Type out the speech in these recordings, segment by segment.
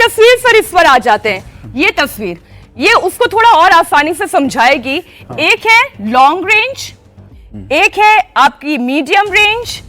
तस्वीर सर इस पर आ जाते हैं। ये तस्वीर ये उसको थोड़ा और आसानी से समझाएगी। एक है लॉन्ग रेंज, एक है आपकी मीडियम रेंज,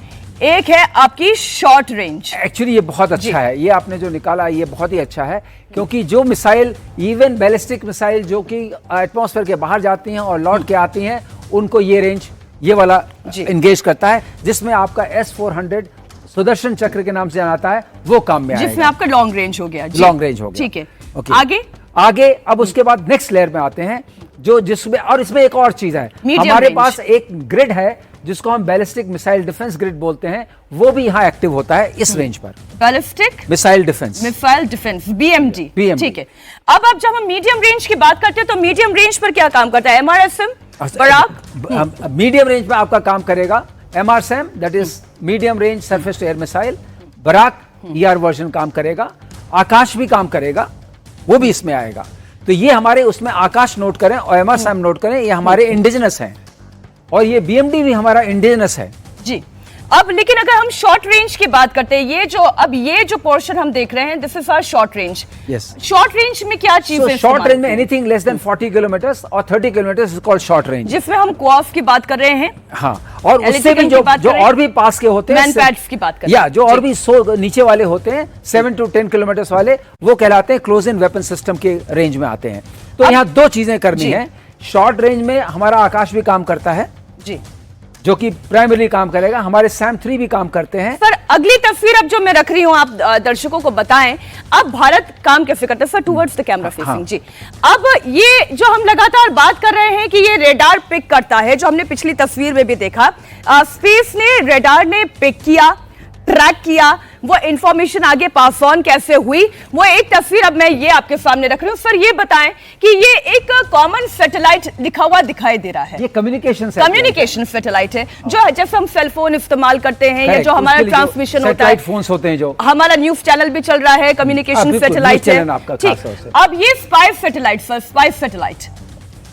एक है आपकी शॉर्ट रेंज। एक्चुअली ये बहुत अच्छा है, ये आपने जो निकाला ये बहुत ही अच्छा है, क्योंकि जो मिसाइल इवन बैलिस्टिक मिसाइल जो कि एटमॉस्फेयर के बाहर जाती हैं और लौट के आती हैं, उनको ये रेंज ये वाला एंगेज करता है, जिसमें आपका S-400 सुदर्शन चक्र के नाम से जाना है, वो काम में आएगा। जिसमें आपका लॉन्ग रेंज हो गया। लॉन्ग रेंज हो गया, ठीक है। ओके, आगे अब उसके बाद नेक्स्ट लेयर में आते हैं, जो जिसमें और इसमें एक और चीज है, हमारे पास एक ग्रिड है जिसको हम बैलिस्टिक मिसाइल डिफेंस ग्रिड बोलते हैं, वो भी यहाँ एक्टिव होता है इस रेंज पर। बैलिस्टिक मिसाइल डिफेंस BMD, ठीक है। अब जब हम मीडियम रेंज की बात करते हैं तो मीडियम रेंज पर क्या काम करता है? MRSAM, Barack. मीडियम रेंज में आपका काम करेगा MRSAM, that is medium range surface to air missile. Barak ER version काम करेगा, आकाश भी काम करेगा, वो भी इसमें आएगा। तो ये हमारे उसमें आकाश नोट करें और MRSAM नोट करें, ये हमारे इंडिजिनस हैं, और ये BMD भी हमारा इंडिजिनस है जी। अब लेकिन अगर हम शॉर्ट रेंज की बात करते हैं, ये जो पोर्शन हम देख रहे हैं, this is our short range. Yes, short range में क्या चीजें? शॉर्ट रेंज में एनीथिंग लेस देन 40 किलोमीटर और 30 kilometre is called short range, जिसमें हम क्वाफ की बात कर रहे हैं। हाँ, और उससे भी जो और भी पास के होते हैं, मैनपैड्स की बात कर रहे हैं, जो और भी नीचे वाले होते हैं 7 to 10 किलोमीटर वाले, वो कहलाते हैं क्लोज इन वेपन सिस्टम के रेंज में आते हैं। तो यहाँ दो चीजें करनी है। शॉर्ट रेंज में हमारा आकाश भी काम करता है जी, जो कि प्राइमरी काम करेगा, हमारे SAM-3 भी काम करते हैं। सर अगली तस्वीर अब जो मैं रख रही हूं, आप दर्शकों को बताएं अब भारत काम कैसे करता है। Sir towards the camera facing जी। अब ये जो हम लगातार बात कर रहे हैं कि ये रेडार पिक करता है, जो हमने पिछली तस्वीर में भी देखा, स्पेस ने रेडार ने पिक किया, ट्रैक किया, वो इंफॉर्मेशन आगे पास ऑन कैसे हुई, वो एक तस्वीर अब मैं ये आपके सामने रख रही हूं। सर ये बताएं कि ये एक कॉमन सैटेलाइट लिखा हुआ दिखाई दे रहा है, ये कम्युनिकेशन सैटेलाइट है, जो जैसे हम सेल फोन इस्तेमाल करते हैं या जो हमारा ट्रांसमिशन होता है, फोन्स होते हैं, जो हमारा न्यूज चैनल भी चल रहा है, कम्युनिकेशन सैटेलाइट है। अब ये स्पाइस सैटेलाइट,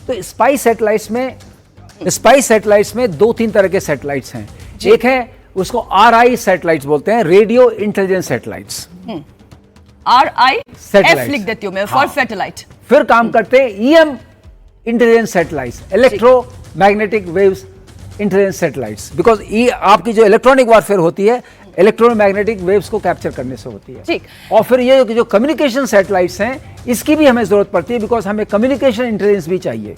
तो स्पाइस सैटेलाइट्स में 2-3 तरह के सैटेलाइट्स हैं। एक है उसको RI सैटेलाइट्स बोलते हैं, radio intelligence satellites. RI F लिख देती हूं मैं फॉर सैटेलाइट। फिर काम करते हैं EM intelligence satellites, electromagnetic waves intelligence satellites, because आपकी जो इलेक्ट्रॉनिक वॉरफेयर होती है इलेक्ट्रोमैग्नेटिक वेव्स को कैप्चर करने से होती है। और फिर ये जो कम्युनिकेशन सैटेलाइट्स हैं, इसकी भी हमें जरूरत पड़ती है, बिकॉज हमें कम्युनिकेशन इंटेलिजेंस भी चाहिए।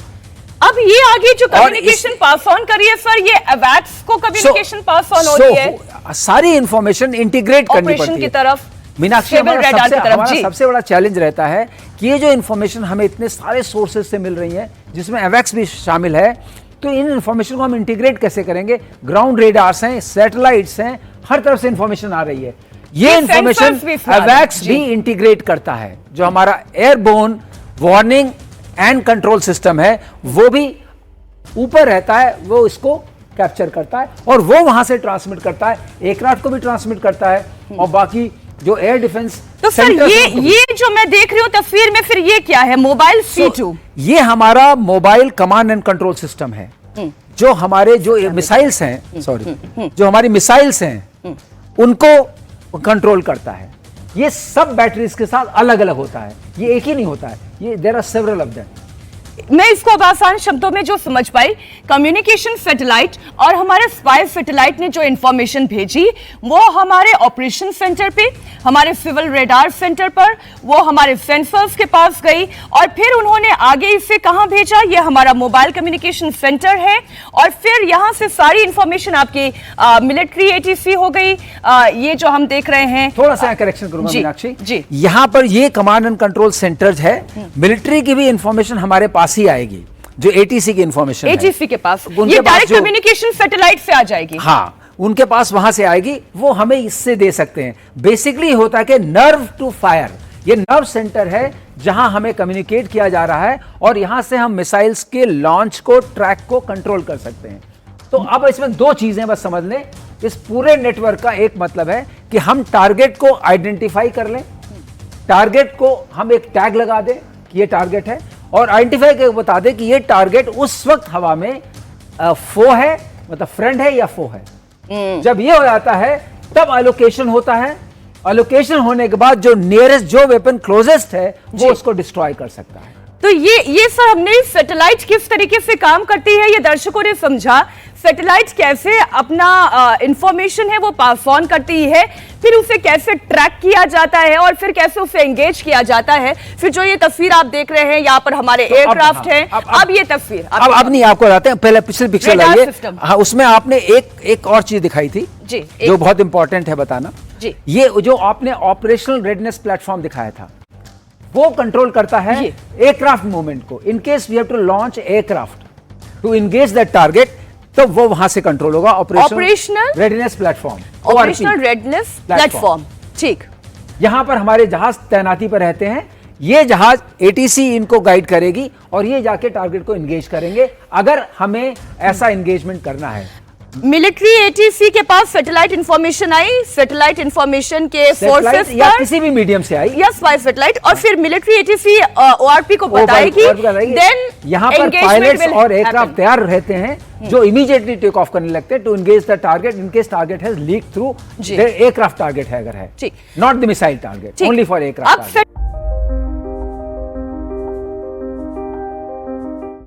अब ये आगे जो कम्युनिकेशन पास ऑन करिए सर, ये अवैक्स को कम्युनिकेशन पास ऑन हो रही है, सारी इंफॉर्मेशन इंटीग्रेट करनी पड़ती है की तरफ। मीनाक्षी, हमारा सबसे बड़ा चैलेंज रहता है कि ये जो इंफॉर्मेशन हमें इतने सारे सोर्सेज से मिल रही है, जिसमें अवैक्स भी शामिल है, तो इन इंफॉर्मेशन को हम इंटीग्रेट कैसे करेंगे? ग्राउंड रेडार्स हैं, सैटेलाइट्स हैं, हर तरफ से इंफॉर्मेशन आ रही है। ये इंफॉर्मेशन अवैक्स भी इंटीग्रेट करता है। जो हमारा airborne warning and control system है, वो भी ऊपर रहता है, वो इसको कैप्चर करता है और वो वहां से ट्रांसमिट करता है, एयरक्राफ्ट को भी ट्रांसमिट करता है, और बाकी जो एयर डिफेंस। तो सर ये जो मैं देख रही हूं तस्वीर में, फिर ये क्या है? Mobile C2। ये हमारा mobile command and control system है, जो हमारे जो मिसाइल्स हैं, जो हमारी मिसाइल्स हैं, उनको कंट्रोल करता है। ये सब बैटरीज के साथ अलग अलग होता है, ये एक ही नहीं होता है, ये there are several of them. मैं इसको अब आसान शब्दों में जो समझ पाई, कम्युनिकेशन सैटेलाइट और हमारे स्पाई सैटेलाइट ने जो इंफॉर्मेशन भेजी, वो हमारे ऑपरेशन सेंटर पे, हमारे सिविल रेडार सेंटर पर, वो हमारे सेंसर्स के पास गई, और फिर उन्होंने आगे इसे कहां भेजा? ये हमारा मोबाइल कम्युनिकेशन सेंटर है, और फिर यहां से सारी इंफॉर्मेशन आपकी मिलिट्री ATC हो गई। ये जो हम देख रहे हैं, थोड़ा सा करेक्शन करूंगा मीनाक्षी जी, यहां पर ये कमांड एंड कंट्रोल सेंटर्स है, मिलिट्री की भी इंफॉर्मेशन हमारे पास ही आएगी, जो ATC की इंफॉर्मेशन ATC के पास, ये डायरेक्ट कम्युनिकेशन सैटेलाइट से आ जाएगी। हाँ, उनके पास वहां से आएगी, वो हमें इससे दे सकते हैं। बेसिकली होता है कि नर्व टू फायर, ये नर्व सेंटर है जहां हमें कम्युनिकेट किया जा रहा है, और यहां से हम मिसाइल्स के लॉन्च को, ट्रैक को कंट्रोल कर सकते हैं। तो अब इसमें दो चीजें बस समझ लें, इस पूरे नेटवर्क का एक मतलब है कि हम टारगेट को आइडेंटिफाई कर लें, टारगेट को हम एक टैग लगा दें कि ये टारगेट है, और आइडेंटिफाई करके बता दें कि ये टारगेट उस वक्त हवा में फो है, मतलब फ्रेंड है या फो है। जब ये हो जाता है तब एलोकेशन होता है, अलोकेशन होने के बाद जो नियरेस्ट, जो वेपन क्लोजेस्ट है, वो उसको डिस्ट्रॉय कर सकता है। तो ये सर हमने सैटेलाइट किस तरीके से काम करती है ये दर्शकों ने समझा। सैटेलाइट कैसे अपना इंफॉर्मेशन है वो पास ऑन करती है, फिर उसे कैसे ट्रैक किया जाता है और फिर कैसे उसे एंगेज किया जाता है। फिर जो ये तस्वीर आप देख रहे हैं यहाँ पर हमारे एयरक्राफ्ट हैं। अब ये तस्वीर अब नहीं, आपको बताते हैं, पहले पिछले पिक्चर लाइए। हाँ, उसमें आपने एक और चीज दिखाई थी जी, जो बहुत इंपॉर्टेंट है बताना जी। ये जो आपने ऑपरेशनल रेडनेस प्लेटफॉर्म दिखाया था, वो कंट्रोल करता है एयरक्राफ्ट मूवमेंट को। In case we have to launch aircraft to engage that target, तो वो वहां से कंट्रोल होगा। Operational readiness platform, operational readiness platform, ठीक। यहां पर हमारे जहाज तैनाती पर रहते हैं, ये जहाज एटीसी इनको गाइड करेगी और ये जाके टारगेट को एंगेज करेंगे अगर हमें ऐसा एंगेजमेंट करना है। मिलिट्री एटीसी के पास सैटेलाइट इंफॉर्मेशन आई, सैटेलाइट इंफॉर्मेशन के फोर्सेस या किसी भी मीडियम से आई, या स्पाई सैटेलाइट, और फिर मिलिट्री एटीसी ओआरपी को बताएगी। देन यहां पर पायलट्स और एयरक्राफ्ट तैयार रहते हैं जो इमीडिएटली टेक ऑफ करने लगते हैं to engage the target in case target has leak through aircraft target है, अगर है, not the missile target, only for aircraft.